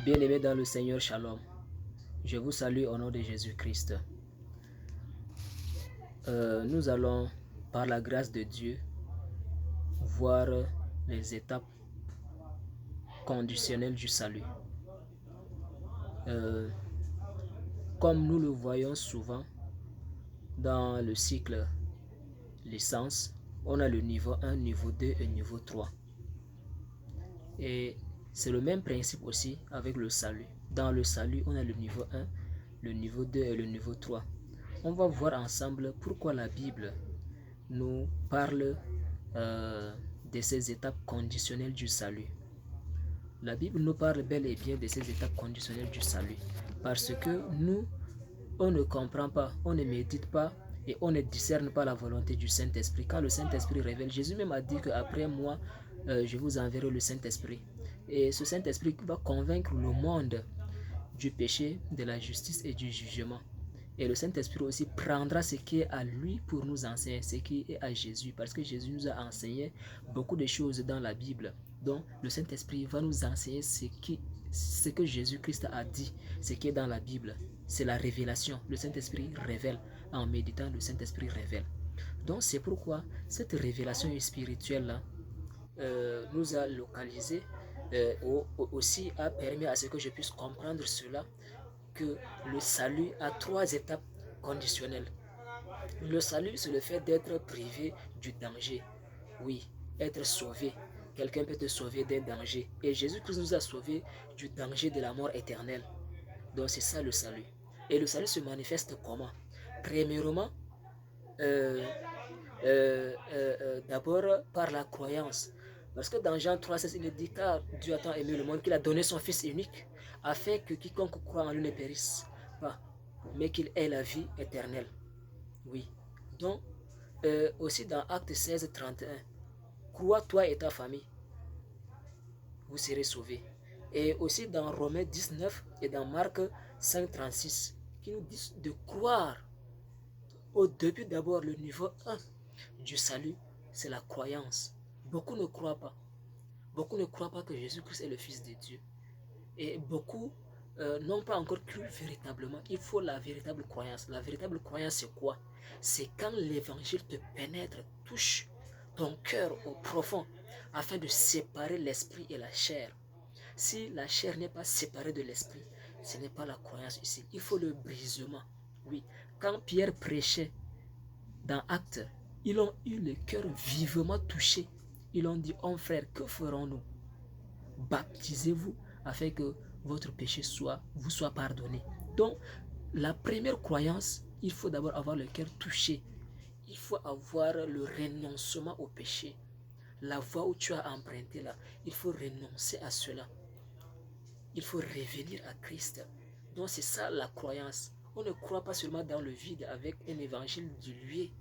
Bien-aimés dans le Seigneur, Shalom. Je vous salue au nom de Jésus-Christ. Nous allons, par la grâce de Dieu, voir les étapes conditionnelles du salut. Comme nous le voyons souvent dans le cycle licence, on a le niveau 1, niveau 2 et niveau 3. Et c'est le même principe aussi avec le salut. Dans le salut, on a le niveau 1, le niveau 2 et le niveau 3. On va voir ensemble pourquoi la Bible nous parle de ces étapes conditionnelles du salut. La Bible nous parle bel et bien de ces étapes conditionnelles du salut. Parce que nous, on ne comprend pas, on ne médite pas et on ne discerne pas la volonté du Saint-Esprit. Quand le Saint-Esprit révèle, Jésus même a dit qu'après moi, je vous enverrai le Saint-Esprit. Et ce Saint-Esprit va convaincre le monde du péché, de la justice et du jugement. Et le Saint-Esprit aussi prendra ce qui est à lui pour nous enseigner, ce qui est à Jésus. Parce que Jésus nous a enseigné beaucoup de choses dans la Bible. Donc le Saint-Esprit va nous enseigner ce que Jésus-Christ a dit, ce qui est dans la Bible. C'est la révélation. Le Saint-Esprit révèle. En méditant, le Saint-Esprit révèle. Donc c'est pourquoi cette révélation spirituelle-là nous a localisé, aussi a permis à ce que je puisse comprendre cela, que le salut a 3 étapes conditionnelles. Le salut, c'est le fait d'être privé du danger. Oui, être sauvé. Quelqu'un peut te sauver d'un danger. Et Jésus-Christ nous a sauvés du danger de la mort éternelle. Donc c'est ça le salut. Et le salut se manifeste comment? Premièrement, d'abord par la croyance. Parce que dans Jean 3,16, il est dit, car Dieu a tant aimé le monde qu'il a donné son Fils unique, afin que quiconque croit en lui ne périsse pas, mais qu'il ait la vie éternelle. Oui. Donc, aussi dans Acte 16, 31, crois toi et ta famille, vous serez sauvés. Et aussi dans Romains 19 et dans Marc 5, 36, qui nous disent de croire. Au début, d'abord, le niveau 1 du salut, c'est la croyance. Beaucoup ne croient pas. Beaucoup ne croient pas que Jésus-Christ est le Fils de Dieu. Et beaucoup n'ont pas encore cru véritablement. Il faut la véritable croyance. La véritable croyance, c'est quoi? C'est quand l'évangile te pénètre, touche ton cœur au profond, afin de séparer l'esprit et la chair. Si la chair n'est pas séparée de l'esprit, ce n'est pas la croyance ici. Il faut le brisement. Oui, quand Pierre prêchait dans Actes, ils ont eu le cœur vivement touché. Ils ont dit, oh frère, que ferons-nous? Baptisez-vous afin que votre péché vous soit pardonné. Donc, la première croyance, il faut d'abord avoir le cœur touché. Il faut avoir le renoncement au péché. La voie où tu as emprunté là, il faut renoncer à cela. Il faut revenir à Christ. Donc c'est ça la croyance. On ne croit pas seulement dans le vide avec un évangile dilué.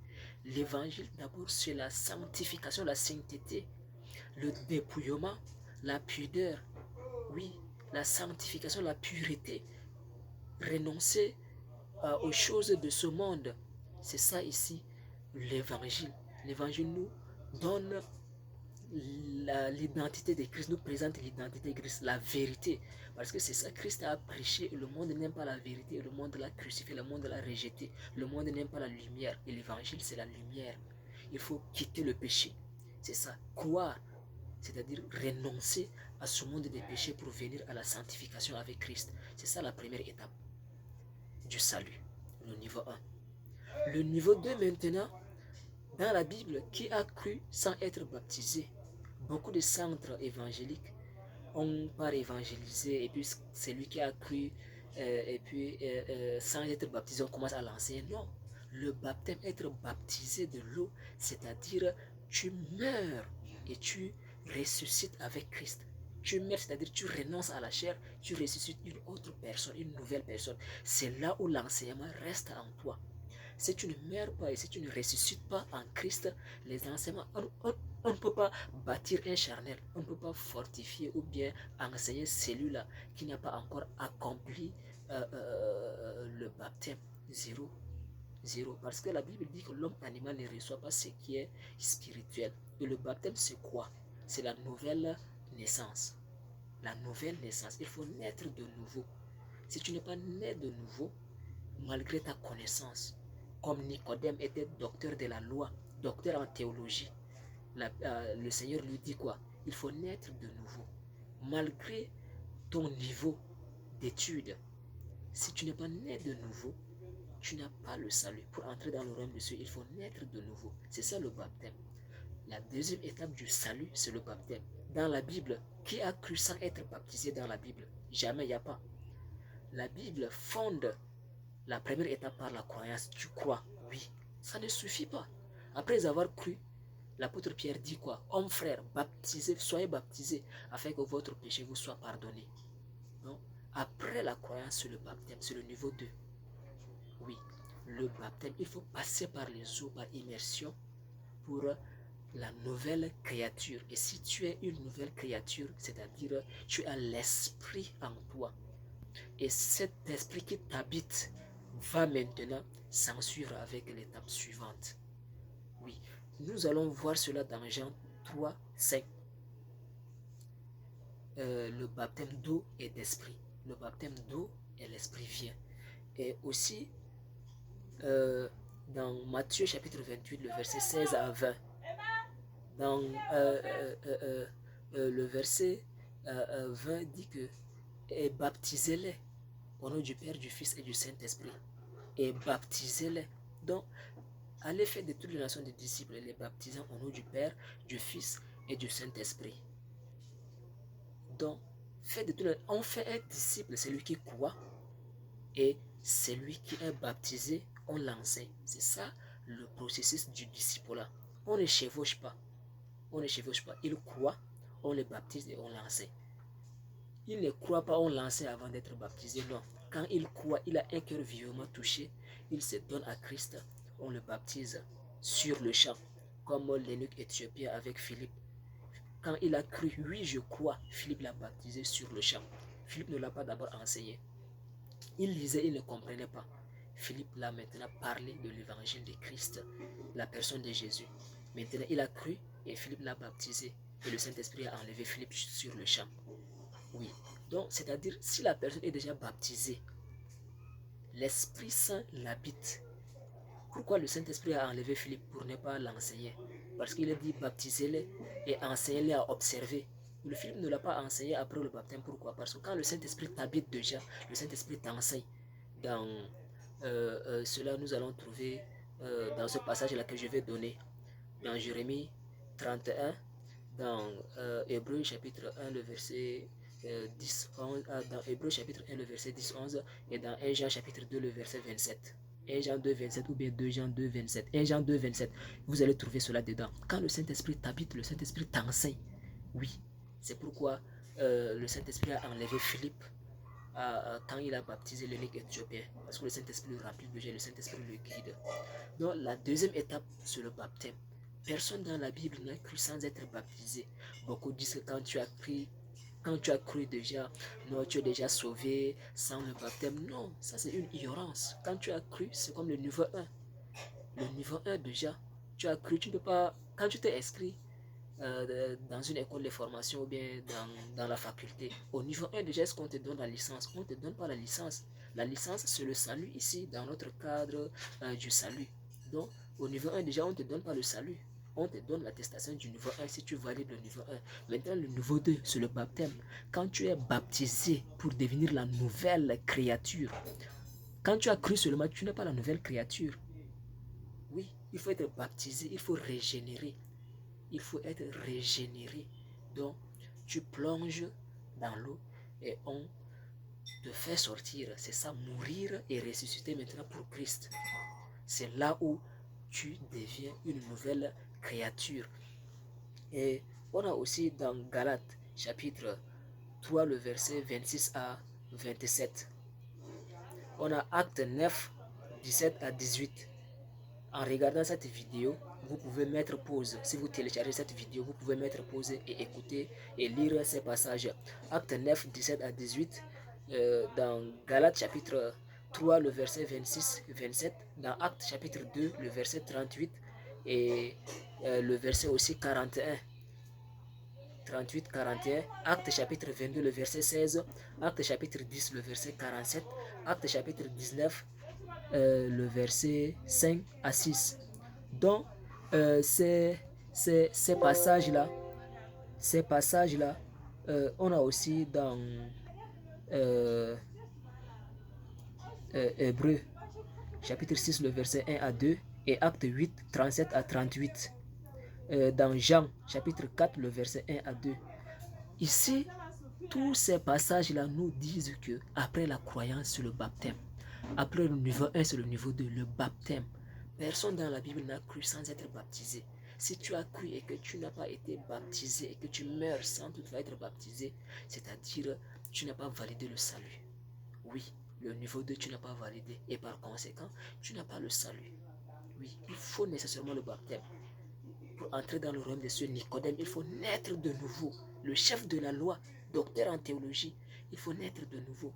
L'évangile d'abord c'est la sanctification, la sainteté, le dépouillement, la pudeur. Oui, la sanctification, la pureté. Renoncer aux choses de ce monde. C'est ça ici l'évangile. L'évangile nous donne l'identité de Christ, nous présente l'identité de Christ, la vérité. Parce que c'est ça, Christ a prêché, et le monde n'aime pas la vérité, et le monde l'a crucifié, le monde l'a rejeté. Le monde n'aime pas la lumière, et l'évangile c'est la lumière. Il faut quitter le péché. C'est ça, croire, c'est-à-dire renoncer à ce monde des péchés pour venir à la sanctification avec Christ. C'est ça la première étape du salut, le niveau 1. Le niveau 2 maintenant, dans la Bible, qui a cru sans être baptisé? Beaucoup de centres évangéliques ont pas évangélisé et puis c'est lui qui a cru et puis sans être baptisé, on commence à l'enseigner. Non, le baptême, être baptisé de l'eau, c'est-à-dire tu meurs et tu ressuscites avec Christ. Tu meurs, c'est-à-dire tu renonces à la chair, tu ressuscites une autre personne, une nouvelle personne. C'est là où l'enseignement reste en toi. Si tu ne meurs pas et si tu ne ressuscites pas en Christ, les enseignements, on ne peut pas bâtir un charnel, on ne peut pas fortifier ou bien enseigner celui-là qui n'a pas encore accompli le baptême. Zéro. Zéro. Parce que la Bible dit que l'homme animal ne reçoit pas ce qui est spirituel. Et le baptême, c'est quoi? C'est la nouvelle naissance. la nouvelle naissance. Il faut naître de nouveau. Si tu n'es pas né de nouveau, malgré ta connaissance, comme Nicodème était docteur de la loi, docteur en théologie, le Seigneur lui dit quoi? Il faut naître de nouveau. Malgré ton niveau d'études, si tu n'es pas né de nouveau, tu n'as pas le salut. Pour entrer dans le royaume de Dieu, il faut naître de nouveau. C'est ça le baptême. La deuxième étape du salut, c'est le baptême. Dans la Bible, qui a cru sans être baptisé dans la Bible? Jamais, il n'y a pas. La Bible fonde la première étape par la croyance. Tu crois? Oui. Ça ne suffit pas. Après avoir cru, l'apôtre Pierre dit quoi? Hommes frères, baptisez, soyez baptisés afin que votre péché vous soit pardonné. Non? Après la croyance, c'est le baptême, c'est le niveau 2. Oui, le baptême, il faut passer par les eaux, par immersion pour la nouvelle créature. Et si tu es une nouvelle créature, c'est-à-dire tu as l'esprit en toi. Et cet esprit qui t'habite va maintenant s'en suivre avec l'étape suivante. Oui, nous allons voir cela dans Jean 3, 5. Le baptême d'eau et d'esprit. Le baptême d'eau et l'esprit vient. Et aussi, dans Matthieu chapitre 28, le verset 16 à 20, dans le verset 20 dit que et baptisez-les au nom du Père, du Fils et du Saint-Esprit. Et baptisez-les. Donc, allez faire de toutes les nations des disciples, les baptisant au nom du Père, du Fils et du Saint-Esprit. Donc, on fait un disciple, c'est lui qui croit, et celui qui est baptisé, on l'enseigne. C'est ça le processus du disciple-là. On ne chevauche pas. On ne chevauche pas. Il croit, on le baptise et on l'enseigne. Il ne croit pas, on l'enseigne avant d'être baptisé. Non. Quand il croit, il a un cœur vivement touché, il se donne à Christ, on le baptise sur le champ, comme l'eunuque éthiopien avec Philippe. Quand il a cru, oui, je crois, Philippe l'a baptisé sur le champ. Philippe ne l'a pas d'abord enseigné. Il lisait, il ne comprenait pas. Philippe l'a maintenant parlé de l'évangile de Christ, la personne de Jésus. Maintenant, il a cru et Philippe l'a baptisé. Et le Saint-Esprit a enlevé Philippe sur le champ. Oui. Donc, c'est-à-dire, si la personne est déjà baptisée, l'Esprit Saint l'habite. Pourquoi le Saint-Esprit a enlevé Philippe pour ne pas l'enseigner? Parce qu'il a dit baptisez-les et enseignez-les à observer. Le Philippe ne l'a pas enseigné après le baptême. Pourquoi? Parce que quand le Saint-Esprit t'habite déjà, le Saint-Esprit t'enseigne. Dans cela, nous allons trouver dans ce passage-là que je vais donner, dans Jérémie 31, dans Hébreu chapitre 1, le verset 10, 11, dans Hébreu chapitre 1, le verset 10, 11, et dans 1 Jean chapitre 2, le verset 27. 1 Jean 2, 27 ou bien 2 Jean 2, 27. 1 Jean 2, 27. Vous allez trouver cela dedans. Quand le Saint-Esprit t'habite, le Saint-Esprit t'enseigne. Oui, c'est pourquoi le Saint-Esprit a enlevé Philippe quand il a baptisé l'eunuque éthiopien. Parce que le Saint-Esprit le remplit déjà, le Saint-Esprit le guide. Donc la deuxième étape, c'est le baptême. Personne dans la Bible n'a cru sans être baptisé. Beaucoup disent que quand tu as cru déjà, non, tu es déjà sauvé sans le baptême. Non, ça c'est une ignorance. Quand tu as cru, c'est comme le niveau 1. Le niveau 1 déjà, tu as cru, tu ne peux pas, quand tu t'es inscrit dans une école de formation ou bien dans la faculté, au niveau 1 déjà, est-ce qu'on te donne la licence? On ne te donne pas la licence. La licence, c'est le salut ici, dans notre cadre du salut. Donc, au niveau 1 déjà, on ne te donne pas le salut. On te donne l'attestation du niveau 1 si tu valides le niveau 1. Maintenant, le niveau 2, c'est le baptême. Quand tu es baptisé pour devenir la nouvelle créature, quand tu as cru seulement, tu n'es pas la nouvelle créature. Oui, il faut être baptisé, il faut régénérer. Il faut être régénéré. Donc, tu plonges dans l'eau et on te fait sortir. C'est ça, mourir et ressusciter maintenant pour Christ. C'est là où tu deviens une nouvelle créature. Et on a aussi dans Galates, chapitre 3, le verset 26 à 27. On a Acte 9, 17 à 18. En regardant cette vidéo, vous pouvez mettre pause. Si vous téléchargez cette vidéo, vous pouvez mettre pause et écouter et lire ces passages. Acte 9, 17 à 18. Dans Galates chapitre 3, le verset 26, 27. Dans Acte chapitre 2, le verset 38. Et le verset aussi 41. 38, 41, Actes chapitre 22, le verset 16, Actes chapitre 10, le verset 47, Actes chapitre 19, le verset 5 à 6. Donc, ces passages-là, on a aussi dans euh, Hébreu chapitre 6, le verset 1 à 2 et Acte 8, 37 à 38. Dans Jean chapitre 4, le verset 1 à 2. Ici, tous ces passages-là nous disent que après la croyance sur le baptême, après le niveau 1 sur le niveau 2, le baptême, personne dans la Bible n'a cru sans être baptisé. Si tu as cru et que tu n'as pas été baptisé et que tu meurs sans toutefois être baptisé, c'est-à-dire tu n'as pas validé le salut. Oui, le niveau 2, tu n'as pas validé et par conséquent, tu n'as pas le salut. Oui, il faut nécessairement le baptême. Pour entrer dans le royaume des cieux, Nicodème, il faut naître de nouveau. Le chef de la loi, docteur en théologie, il faut naître de nouveau.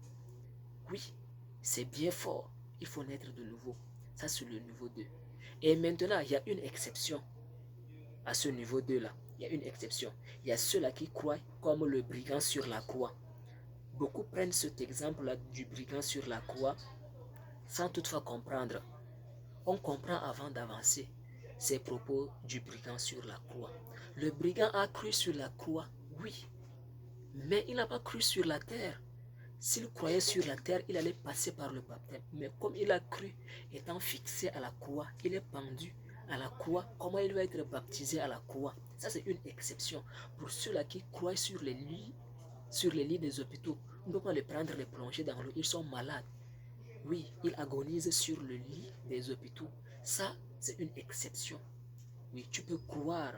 Oui, c'est bien fort, il faut naître de nouveau. Ça, c'est le niveau 2. Et maintenant, il y a une exception à ce niveau 2-là. Il y a une exception. Il y a ceux-là qui croient comme le brigand sur la croix. Beaucoup prennent cet exemple-là du brigand sur la croix sans toutefois comprendre. On comprend avant d'avancer ces propos du brigand sur la croix. Le brigand a cru sur la croix, oui, mais il n'a pas cru sur la terre. S'il croyait sur la terre, il allait passer par le baptême. Mais comme il a cru, étant fixé à la croix, il est pendu à la croix. Comment il va être baptisé à la croix? Ça, c'est une exception. Pour ceux-là qui croient sur les lits des hôpitaux, on ne peut pas les prendre, les plonger dans l'eau. Ils sont malades. Oui, ils agonisent sur le lit des hôpitaux. Ça, c'est une exception. Oui, tu peux croire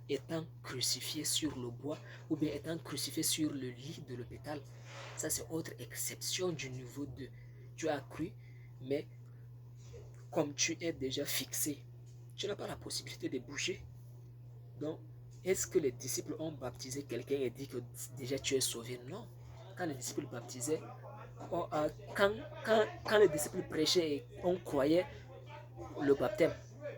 étant crucifié sur le bois ou bien étant crucifié sur le lit de l'hôpital. Ça, c'est autre exception du niveau 2. Tu as cru, mais comme tu es déjà fixé, tu n'as pas la possibilité de bouger. Donc, est-ce que les disciples ont baptisé quelqu'un et dit que déjà tu es sauvé? Non. Quand les disciples baptisaient, quand les disciples prêchaient et on croyait le baptême,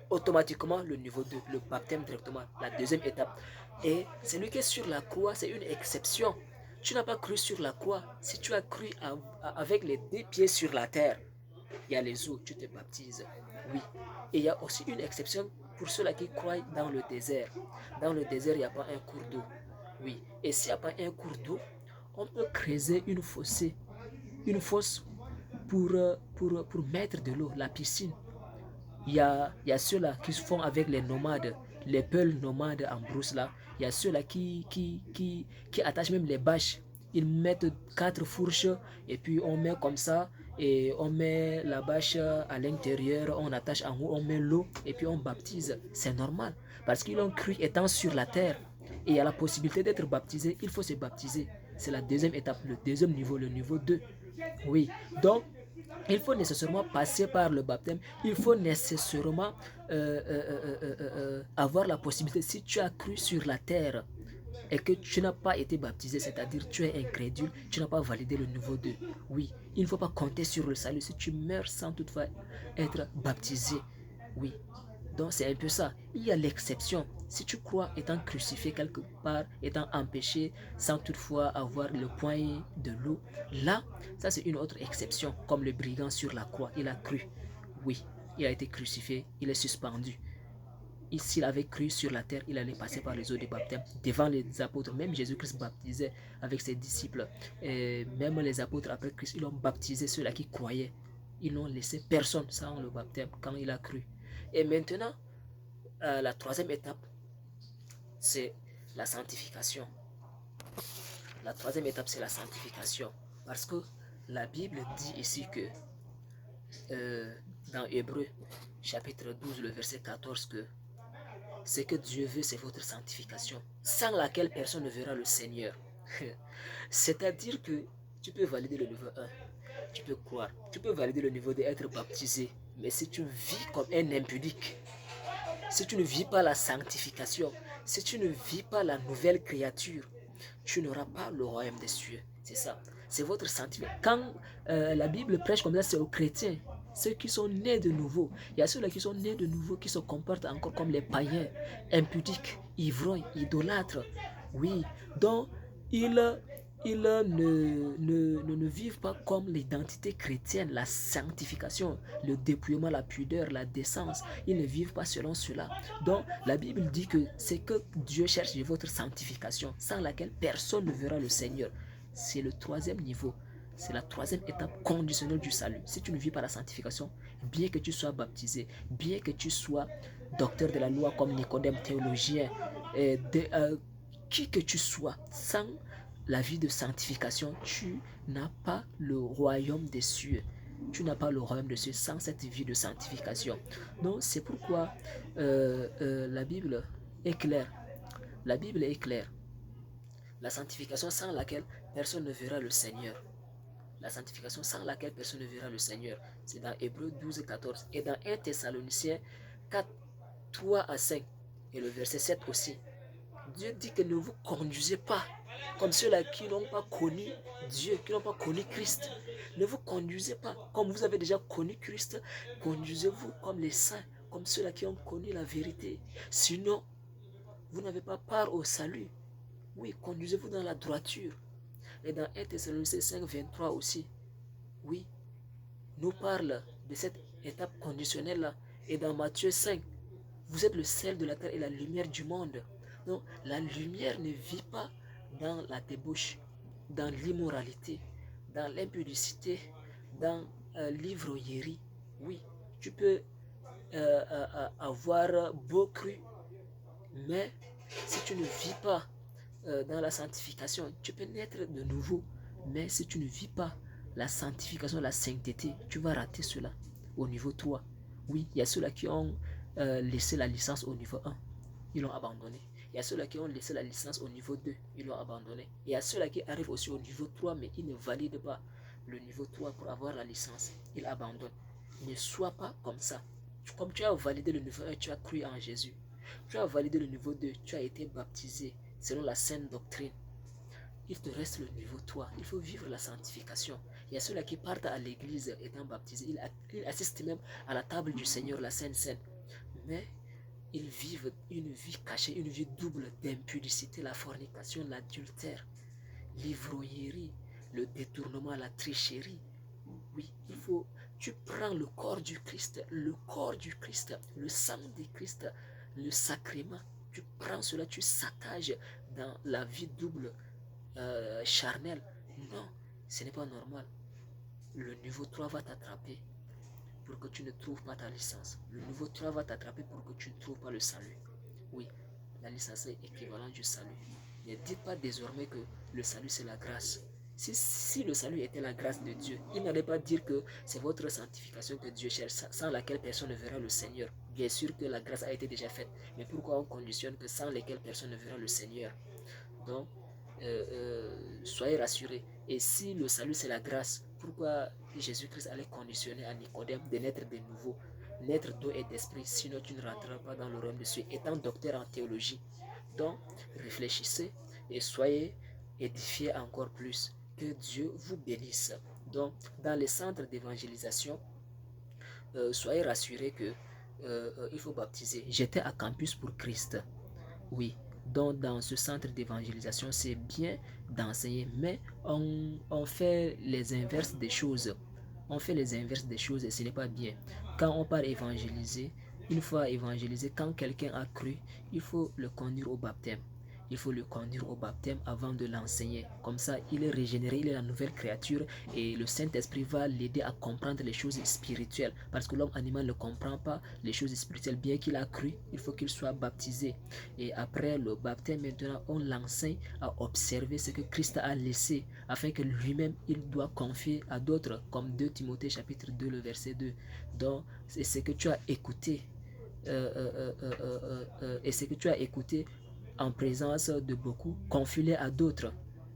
automatiquement le niveau 2, le baptême directement, la deuxième étape. Et celui qui est sur la croix, c'est une exception. Tu n'as pas cru sur la croix. Si tu as cru avec les deux pieds sur la terre, il y a les eaux, tu te baptises. Oui. Et il y a aussi une exception pour ceux-là qui croient dans le désert. Dans le désert, il n'y a pas un cours d'eau. Oui. Et s'il n'y a pas un cours d'eau, on peut creuser une fosse pour mettre de l'eau, la piscine. Il y a ceux-là qui se font avec les nomades, les peuls nomades en brousse là. Il y a ceux-là qui attachent même les bâches. Ils mettent 4 fourches et puis on met comme ça et on met la bâche à l'intérieur, on attache en haut, on met l'eau et puis on baptise. C'est normal parce qu'ils ont cru étant sur la terre et il y a la possibilité d'être baptisé, il faut se baptiser. C'est la deuxième étape, le deuxième niveau, le niveau 2. Oui, donc il faut nécessairement passer par le baptême. Il faut nécessairement avoir la possibilité, si tu as cru sur la terre et que tu n'as pas été baptisé, c'est-à-dire tu es incrédule, tu n'as pas validé le niveau 2. Oui, il ne faut pas compter sur le salut si tu meurs sans toutefois être baptisé. Oui, donc c'est un peu ça. Il y a l'exception. Si tu crois étant crucifié quelque part, étant empêché sans toutefois avoir le point de l'eau, là, ça c'est une autre exception, comme le brigand sur la croix. Il a cru. Oui, il a été crucifié, il est suspendu. Et s'il avait cru sur la terre, il allait passer par les eaux du baptême devant les apôtres. Même Jésus-Christ baptisait avec ses disciples. Et même les apôtres après Christ, ils ont baptisé ceux-là qui croyaient. Ils n'ont laissé personne sans le baptême quand il a cru. Et maintenant, la troisième étape, c'est la sanctification. La troisième étape, c'est la sanctification. Parce que la Bible dit ici que dans Hébreu, chapitre 12, le verset 14, que ce que Dieu veut, c'est votre sanctification, sans laquelle personne ne verra le Seigneur. C'est-à-dire que tu peux valider le niveau 1, tu peux croire, tu peux valider le niveau d'être baptisé, mais si tu vis comme un impudique, si tu ne vis pas la sanctification, si tu ne vis pas la nouvelle créature, tu n'auras pas le royaume des cieux. C'est ça. C'est votre sanctification. Quand la Bible prêche comme ça, c'est aux chrétiens, ceux qui sont nés de nouveau. Il y a ceux-là qui sont nés de nouveau, qui se comportent encore comme les païens, impudiques, ivrognes, idolâtres. Oui, donc ils ne vivent pas comme l'identité chrétienne, la sanctification, le dépouillement, la pudeur, la décence. Ils ne vivent pas selon cela. Donc, la Bible dit que c'est que Dieu cherche votre sanctification, sans laquelle personne ne verra le Seigneur. C'est le troisième niveau. C'est la troisième étape conditionnelle du salut. Si tu ne vis pas la sanctification, bien que tu sois baptisé, bien que tu sois docteur de la loi comme Nicodème, théologien, qui que tu sois, sans la vie de sanctification, tu n'as pas le royaume des cieux. Tu n'as pas le royaume des cieux sans cette vie de sanctification. Donc c'est pourquoi la Bible est claire. La Bible est claire. La sanctification sans laquelle personne ne verra le Seigneur. La sanctification sans laquelle personne ne verra le Seigneur. C'est dans Hébreux 12 et 14. Et dans 1 Thessaloniciens 4, 3 à 5. Et le verset 7 aussi. Dieu dit que ne vous conduisez pas comme ceux-là qui n'ont pas connu Dieu, qui n'ont pas connu Christ. Ne vous conduisez pas comme vous avez déjà connu Christ. Conduisez-vous comme les saints, comme ceux-là qui ont connu la vérité. Sinon, vous n'avez pas part au salut. Oui, conduisez-vous dans la droiture. Et dans 1 Thessaloniciens 5, 23 aussi, oui, nous parle de cette étape conditionnelle-là. Et dans Matthieu 5, vous êtes le sel de la terre et la lumière du monde. Donc, la lumière ne vit pas dans la débauche, dans l'immoralité, dans l'impudicité, dans l'ivrognerie. Oui, tu peux avoir beau cru, mais si tu ne vis pas dans la sanctification, tu peux naître de nouveau, mais si tu ne vis pas la sanctification, la sainteté, tu vas rater cela au niveau 3. Oui, il y a ceux-là qui ont laissé la licence au niveau 1, ils l'ont abandonné. Il y a ceux-là qui ont laissé la licence au niveau 2, ils l'ont abandonné. Il y a ceux-là qui arrivent aussi au niveau 3, mais ils ne valident pas le niveau 3 pour avoir la licence. Ils abandonnent. Ne sois pas comme ça. Comme tu as validé le niveau 1, tu as cru en Jésus. Tu as validé le niveau 2, tu as été baptisé selon la saine doctrine. Il te reste le niveau 3. Il faut vivre la sanctification. Il y a ceux-là qui partent à l'église étant baptisés. Ils assistent même à la table du Seigneur, la Sainte Seine. Mais ils vivent une vie cachée, une vie double d'impudicité, la fornication, l'adultère, l'ivrognerie, le détournement, la tricherie. Oui, il faut, tu prends le corps du Christ, le sang du Christ, le sacrement, tu prends cela, tu saccages dans la vie double charnelle. Non, ce n'est pas normal. Le niveau 3 va t'attraper pour que tu ne trouves pas ta licence. Le niveau 3 va t'attraper pour que tu ne trouves pas le salut. Oui, la licence est équivalente du salut. Ne dites pas désormais que le salut c'est la grâce. Si le salut était la grâce de Dieu, il n'allait pas dire que c'est votre sanctification que Dieu cherche, sans laquelle personne ne verra le Seigneur. Bien sûr que la grâce a été déjà faite, mais pourquoi on conditionne que sans lesquelles personne ne verra le Seigneur? Donc, soyez rassurés. Et si le salut c'est la grâce, pourquoi Jésus-Christ allait conditionner à Nicodème de naître de nouveau, naître d'eau et d'esprit, sinon tu ne rentreras pas dans le royaume de Dieu, étant docteur en théologie. Donc, réfléchissez et soyez édifiés encore plus. Que Dieu vous bénisse. Donc, dans les centres d'évangélisation, soyez rassurés que il faut baptiser. J'étais à Campus pour Christ. Oui, donc dans ce centre d'évangélisation, c'est bien d'enseigner, mais on fait les inverses des choses. On fait les inverses des choses et ce n'est pas bien. Quand on part évangéliser, une fois évangélisé, quand quelqu'un a cru, il faut le conduire au baptême. Il faut le conduire au baptême avant de l'enseigner. Comme ça, il est régénéré, il est la nouvelle créature et le Saint-Esprit va l'aider à comprendre les choses spirituelles. Parce que l'homme animal ne comprend pas les choses spirituelles. Bien qu'il a cru, il faut qu'il soit baptisé. Et après le baptême, maintenant, on l'enseigne à observer ce que Christ a laissé, afin que lui-même, il doit confier à d'autres, comme 2 Timothée chapitre 2, le verset 2. Donc, c'est ce que tu as écouté. Et ce que tu as écouté en présence de beaucoup, confie-le à d'autres,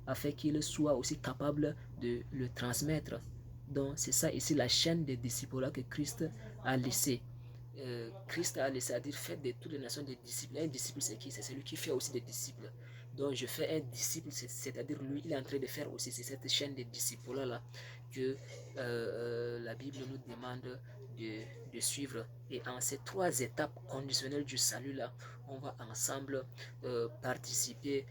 afin qu'ils soient aussi capables de le transmettre. Donc, c'est ça ici la chaîne des disciples que Christ a laissé. Christ a laissé à dire faites de toutes les nations des disciples. Un disciple, c'est qui? C'est celui qui fait aussi des disciples. dont je fais un disciple, c'est-à-dire lui, il est en train de faire aussi, c'est cette chaîne de disciples-là que la Bible nous demande de suivre. Et en ces 3 étapes conditionnelles du salut-là, on va ensemble participer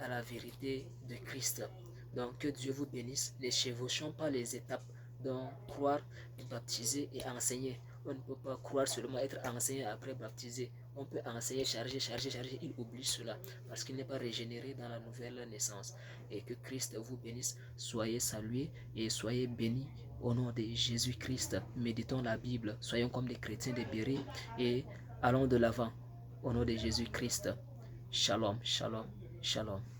à la vérité de Christ. Donc que Dieu vous bénisse. Ne chevauchons pas les étapes, donc croire, baptiser et enseigner. On ne peut pas croire seulement être enseigné après baptiser. On peut enseigner, charger, charger, charger. Il oublie cela parce qu'il n'est pas régénéré dans la nouvelle naissance. Et que Christ vous bénisse. Soyez salués et soyez bénis au nom de Jésus-Christ. Méditons la Bible. Soyons comme des chrétiens de Béret et allons de l'avant au nom de Jésus-Christ. Shalom, shalom, shalom.